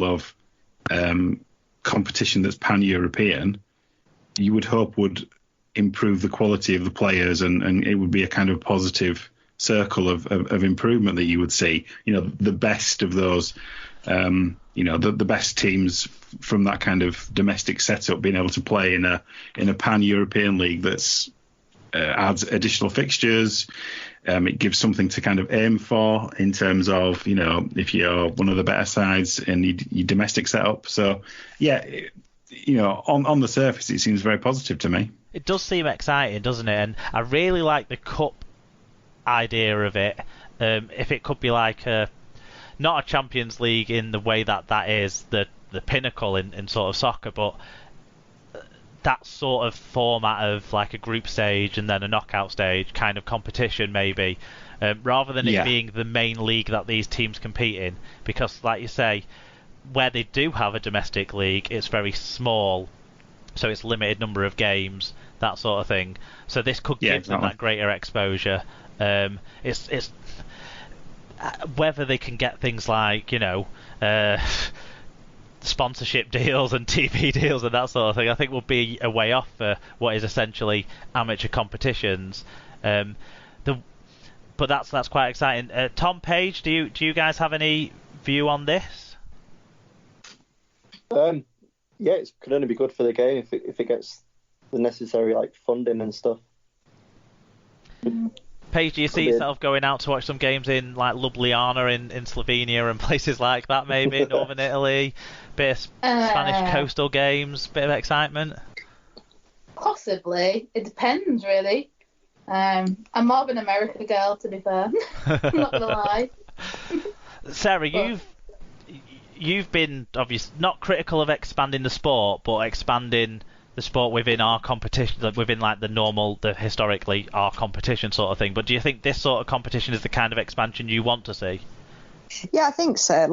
of competition that's pan-European, you would hope would improve the quality of the players, and it would be a kind of positive circle of improvement that you would see. The best of those, the best teams from that kind of domestic setup being able to play in a pan-European league that's adds additional fixtures. It gives something to kind of aim for in terms of, if you're one of the better sides in your domestic setup. So, yeah, on the surface, it seems very positive to me. It does seem exciting, doesn't it? And I really like the cup idea of it. If it could be like not a Champions League in the way that is the pinnacle in sort of soccer, but that sort of format of like a group stage and then a knockout stage kind of competition, maybe, rather than it being the main league that these teams compete in. Because, like you say, where they do have a domestic league, it's very small, so it's limited number of games, that sort of thing. So this could give them that greater exposure. It's whether they can get things like sponsorship deals and TV deals and that sort of thing, I think will be a way off for what is essentially amateur competitions. But that's quite exciting. Tom Paige, do you guys have any view on this? Yeah, it can only be good for the game if it gets the necessary funding and stuff. Paige, do you see yourself going out to watch some games in Ljubljana in Slovenia and places like that, maybe Northern Italy, bit of Spanish coastal games, bit of excitement? Possibly. It depends, really. I'm more of an America girl, to be fair. I'm not gonna lie. Sarah, you've been obviously not critical of expanding the sport, but expanding the sport within our competition, within the historically our competition sort of thing. But do you think this sort of competition is the kind of expansion you want to see? Yeah, I think so.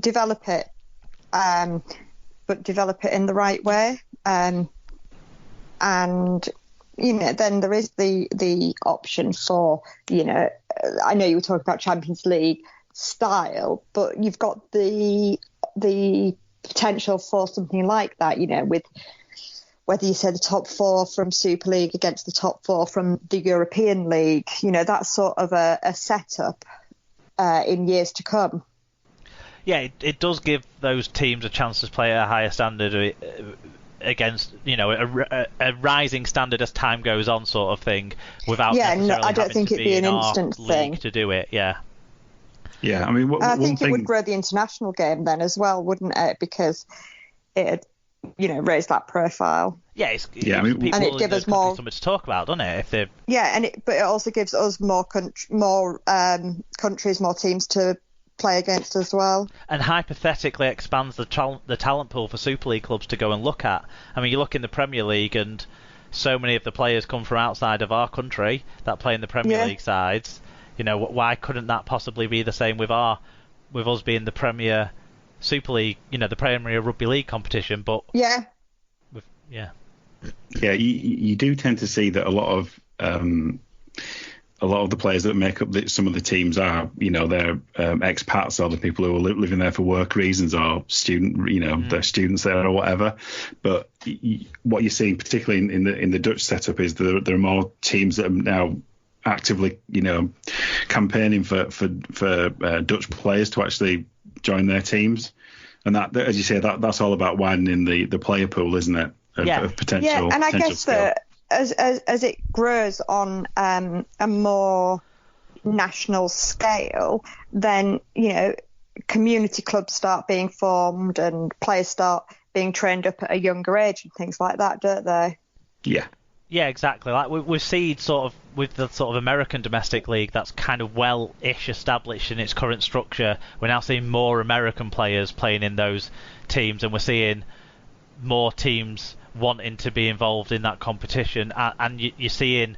Develop it, but develop it in the right way. And then there is the option for, I know you were talking about Champions League style, but you've got the potential for something like that, with whether you say the top four from Super League against the top four from the European League, that's sort of a setup in years to come. Yeah, it does give those teams a chance to play at a higher standard against, a rising standard as time goes on, sort of thing, without necessarily I don't think it'd be an instant thing to do it. Yeah. Yeah, I mean, I think it would grow the international game then as well, wouldn't it? Because it'd, raise that profile. Yeah, people and it gives us more something to talk about, doesn't it? But it also gives us more countries, more teams to play against as well. And hypothetically expands the talent pool for Super League clubs to go and look at. I mean, you look in the Premier League, and so many of the players come from outside of our country that play in the Premier League sides. Why couldn't that possibly be the same with us being the Premier Super League, the Premier Rugby League competition? But you do tend to see that a lot of the players that make up some of the teams are, they're expats or the people who are living there for work reasons or they're students there or whatever. But what you're seeing, particularly in the Dutch setup, is there are more teams that are now actively, campaigning for Dutch players to actually join their teams, and that, as you say, that's all about widening the player pool, isn't it? Of potential. Yeah, and I guess that as it grows on a more national scale, then community clubs start being formed and players start being trained up at a younger age and things like that, don't they? Yeah. Yeah, exactly. Like we've seen sort of with the sort of American domestic league that's kind of well-ish established in its current structure. We're now seeing more American players playing in those teams, and we're seeing more teams wanting to be involved in that competition. And you're seeing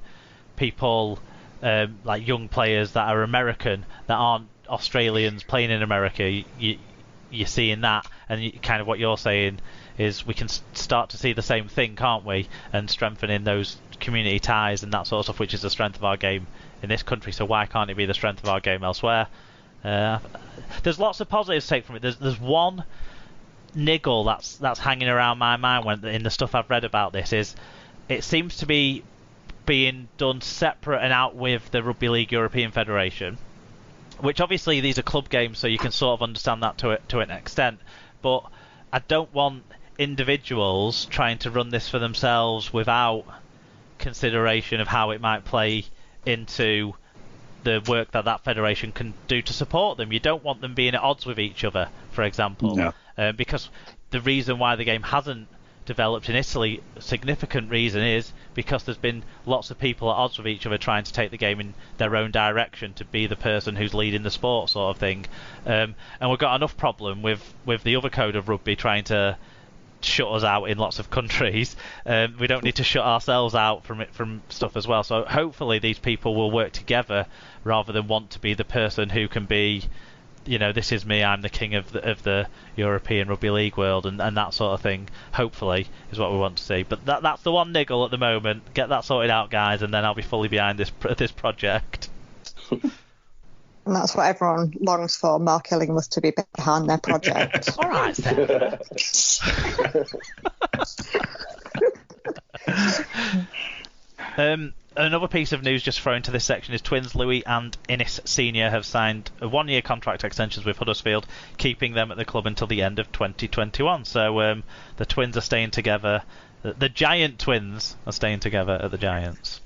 people like young players that are American that aren't Australians playing in America. You're seeing that, and kind of what you're saying is we can start to see the same thing, can't we? And strengthening those community ties and that sort of stuff, which is the strength of our game in this country. So why can't it be the strength of our game elsewhere? There's lots of positives to take from it. There's one niggle that's hanging around my mind in the stuff I've read about this is it seems to be being done separate and out with the Rugby League European Federation, which obviously these are club games, so you can sort of understand that to an extent. But I don't want individuals trying to run this for themselves without consideration of how it might play into the work that federation can do to support them. You don't want them being at odds with each other, for example. No. Because the reason why the game hasn't developed in Italy, a significant reason is because there's been lots of people at odds with each other trying to take the game in their own direction to be the person who's leading the sport, sort of thing. And we've got enough problem with the other code of rugby trying to shut us out in lots of countries. We don't need to shut ourselves out from stuff as well. So hopefully these people will work together rather than want to be the person who can be, this is me, I'm the king of the European Rugby League world, and that sort of thing, hopefully, is what we want to see. But that's the one niggle at the moment. Get that sorted out, guys, and then I'll be fully behind this project. And that's what everyone longs for, Mark Illingworth to be behind their project. All right, Sarah. Another piece of news just thrown into this section is twins Louis and Innes Senior have signed a 1-year contract extensions with Huddersfield, keeping them at the club until the end of 2021. So the twins are staying together. The Giant twins are staying together at the Giants.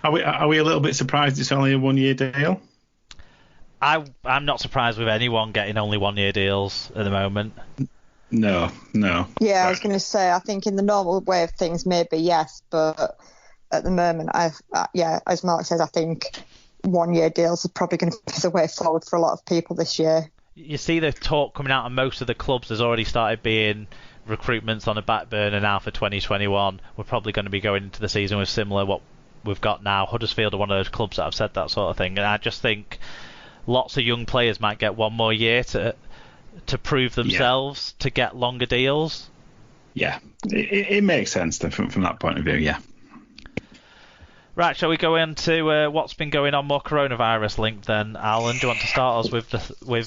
Are we a little bit surprised it's only a 1-year deal? I'm not surprised with anyone getting only 1-year deals at the moment. No. Yeah, I was going to say, I think in the normal way of things, maybe yes, but at the moment, as Mark says, I think 1-year deals are probably going to be the way forward for a lot of people this year. You see the talk coming out of most of the clubs. There's already started being recruitments on the back burner now for 2021. We're probably going to be going into the season with similar what we've got now. Huddersfield are one of those clubs that have said that sort of thing, and I just think lots of young players might get one more year to prove themselves to get longer deals. Yeah, it makes sense from that point of view, yeah. Right, shall we go into what's been going on more coronavirus linked then, Alan? Do you want to start us with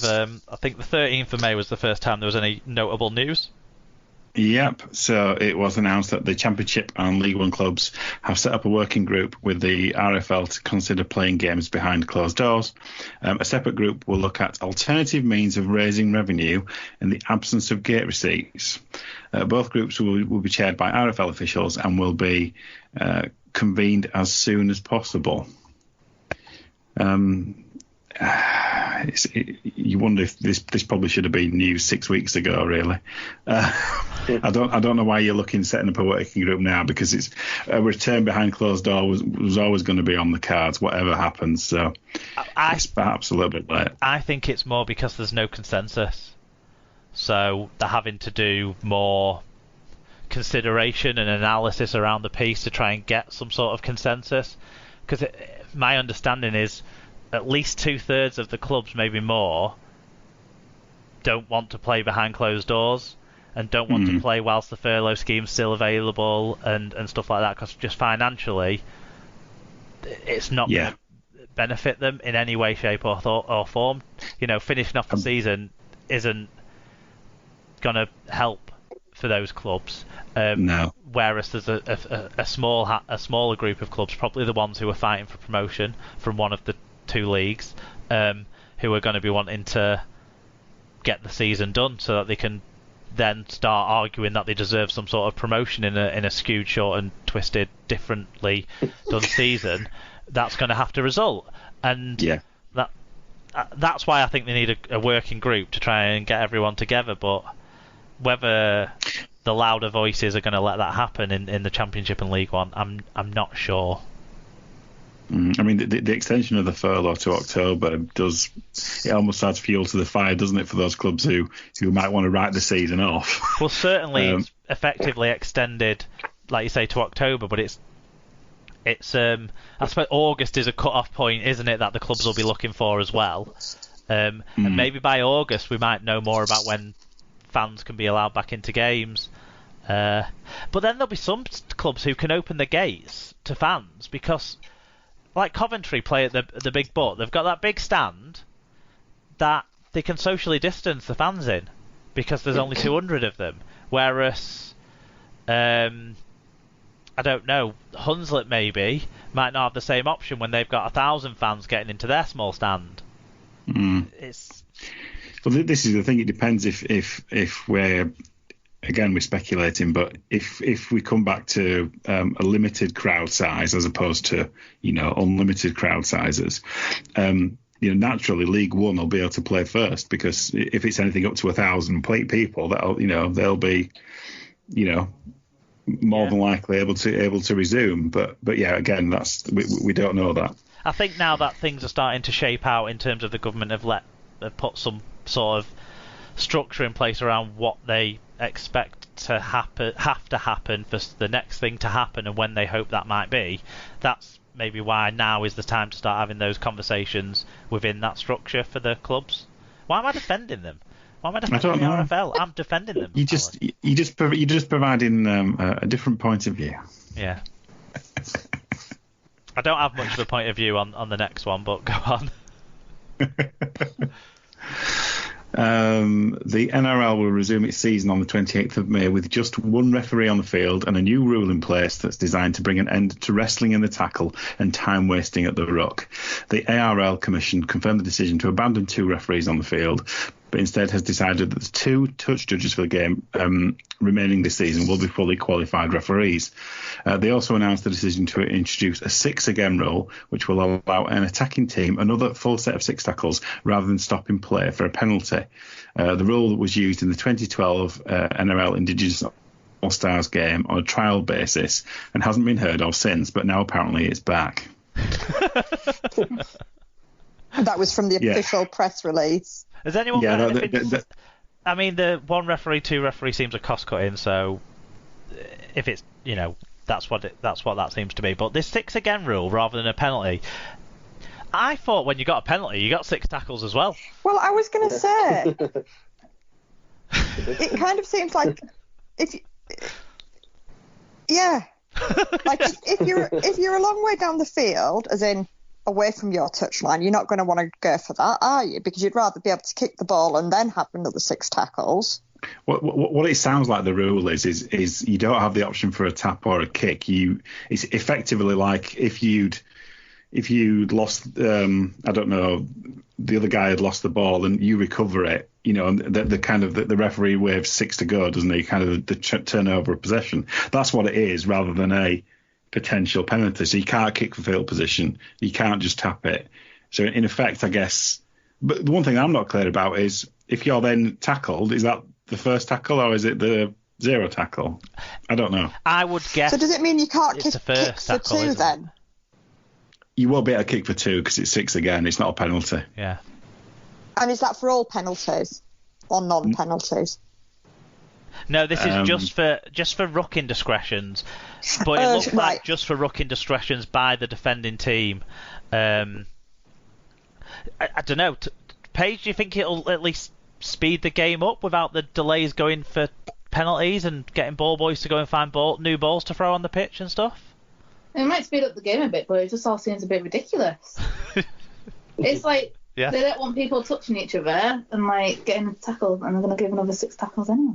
I think the 13th of May was the first time there was any notable news? Yep, so it was announced that the Championship and League One clubs have set up a working group with the RFL to consider playing games behind closed doors. A separate group will look at alternative means of raising revenue in the absence of gate receipts. Both groups will be chaired by RFL officials and will be convened as soon as possible. You wonder if this probably should have been news 6 weeks ago, really. I don't know why you're setting up a working group now, because it's a return behind closed doors was always going to be on the cards, whatever happens. So it's perhaps a little bit late. I think it's more because there's no consensus, so they're having to do more consideration and analysis around the piece to try and get some sort of consensus. Because my understanding is at least 2/3 of the clubs, maybe more, don't want to play behind closed doors and don't want to play whilst the furlough scheme's still available and stuff like that, because just financially it's not going to benefit them in any way, shape or form. Finishing off the season isn't going to help for those clubs. No. Whereas there's a smaller group of clubs, probably the ones who are fighting for promotion from one of the two leagues, who are going to be wanting to get the season done so that they can then start arguing that they deserve some sort of promotion in a skewed, short and twisted, differently done season. That's going to have to result, and that's why I think they need a working group to try and get everyone together. But whether the louder voices are going to let that happen in the Championship and League One, I'm not sure. I mean, the extension of the furlough to October it almost adds fuel to the fire, doesn't it, for those clubs who might want to write the season off? Well, certainly it's effectively extended, like you say, to October, but it's I suppose August is a cut-off point, isn't it, that the clubs will be looking for as well. And maybe by August we might know more about when fans can be allowed back into games. But then there'll be some clubs who can open the gates to fans, because like Coventry play at the Big Butt. They've got that big stand that they can socially distance the fans in because there's only 200 of them. Whereas, I don't know, Hunslet maybe might not have the same option when they've got 1,000 fans getting into their small stand. Well, this is the thing. It depends if we're speculating, but if we come back to a limited crowd size as opposed to unlimited crowd sizes, naturally League One will be able to play first, because if it's anything up to 1,000 people, they'll be more than likely able to resume. But yeah, again, that's we don't know that. I think now that things are starting to shape out in terms of the government have put some sort of structure in place around what they expect to have to happen for the next thing to happen and when they hope that might be. That's maybe why now is the time to start having those conversations within that structure for the clubs. Why am I defending them? Why am I defending the RFL? I'm defending them. You're just providing a different point of view. Yeah. I don't have much of a point of view on the next one, but go on. The NRL will resume its season on the 28th of May with just one referee on the field and a new rule in place that's designed to bring an end to wrestling in the tackle and time wasting at the ruck. The ARL Commission confirmed the decision to abandon 2 referees on the field, but instead has decided that the 2 touch judges for the game remaining this season will be fully qualified referees. They also announced the decision to introduce a 6-again rule, which will allow an attacking team another full set of 6 tackles rather than stopping play for a penalty. The rule was used in the 2012 NRL Indigenous All-Stars game on a trial basis and hasn't been heard of since, but now apparently it's back. That was from the official press release. Has anyone got anything? I mean, the 1 referee, 2 referee seems a cost cutting, so if it's, that's what that seems to be. But this 6-again rule rather than a penalty, I thought when you got a penalty, you got 6 tackles as well. Well, I was going to say, it kind of seems like if you're a long way down the field, as in away from your touchline, you're not going to want to go for that, are you? Because you'd rather be able to kick the ball and then have another 6 tackles. What it sounds like the rule is you don't have the option for a tap or a kick. It's effectively like if you'd lost, I don't know, the other guy had lost the ball and you recover it, and the referee waves 6 to go, doesn't he? Kind of the turnover of possession. That's what it is, rather than a potential penalty. So you can't kick for field position. You can't just tap it. So in effect, I guess. But the one thing I'm not clear about is if you're then tackled, is that the first tackle or is it the 0 tackle? I don't know. I would guess. So does it mean you can't kick for 2 then? You won't be able to kick for 2 because it's 6 again. It's not a penalty. Yeah. And is that for all penalties or non-penalties? No, this is just for ruck indiscretions, but it looks like just for ruck indiscretions by the defending team. I don't know. Paige, do you think it'll at least speed the game up without the delays going for penalties and getting ball boys to go and find new balls to throw on the pitch and stuff? It might speed up the game a bit, but it just all seems a bit ridiculous. It's like they don't want people touching each other and getting a tackle, and they're going to give another 6 tackles anyway.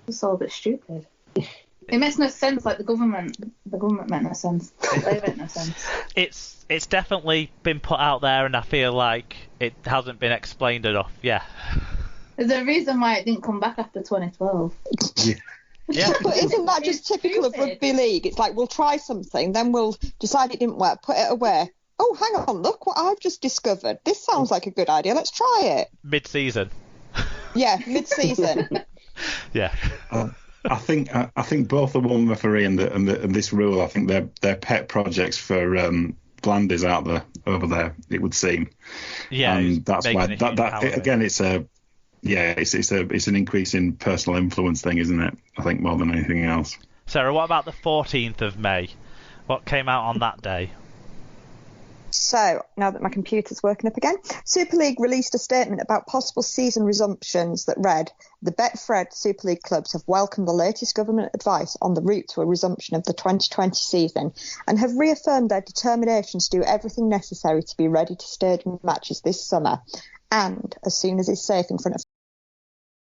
It's all a bit stupid. It makes no sense. Like the government made no sense. They make no sense. It's definitely been put out there, and I feel like it hasn't been explained enough. Yeah. There's a reason why it didn't come back after 2012. Yeah. But isn't that just typical of rugby league? It's like we'll try something, then we'll decide it didn't work, put it away. Oh, hang on, look what I've just discovered. This sounds like a good idea. Let's try it. Mid-season. Yeah, mid-season. Yeah. I think both the 1 referee and this rule, I think they're pet projects for Blandys out there over there. It would seem. Yeah. And that's why again it's an increase in personal influence thing, isn't it? I think more than anything else. Sarah, what about the 14th of May? What came out on that day? So, now that my computer's working up again, Super League released a statement about possible season resumptions that read, the Betfred Super League clubs have welcomed the latest government advice on the route to a resumption of the 2020 season and have reaffirmed their determination to do everything necessary to be ready to stage matches this summer and, as soon as it's safe in front of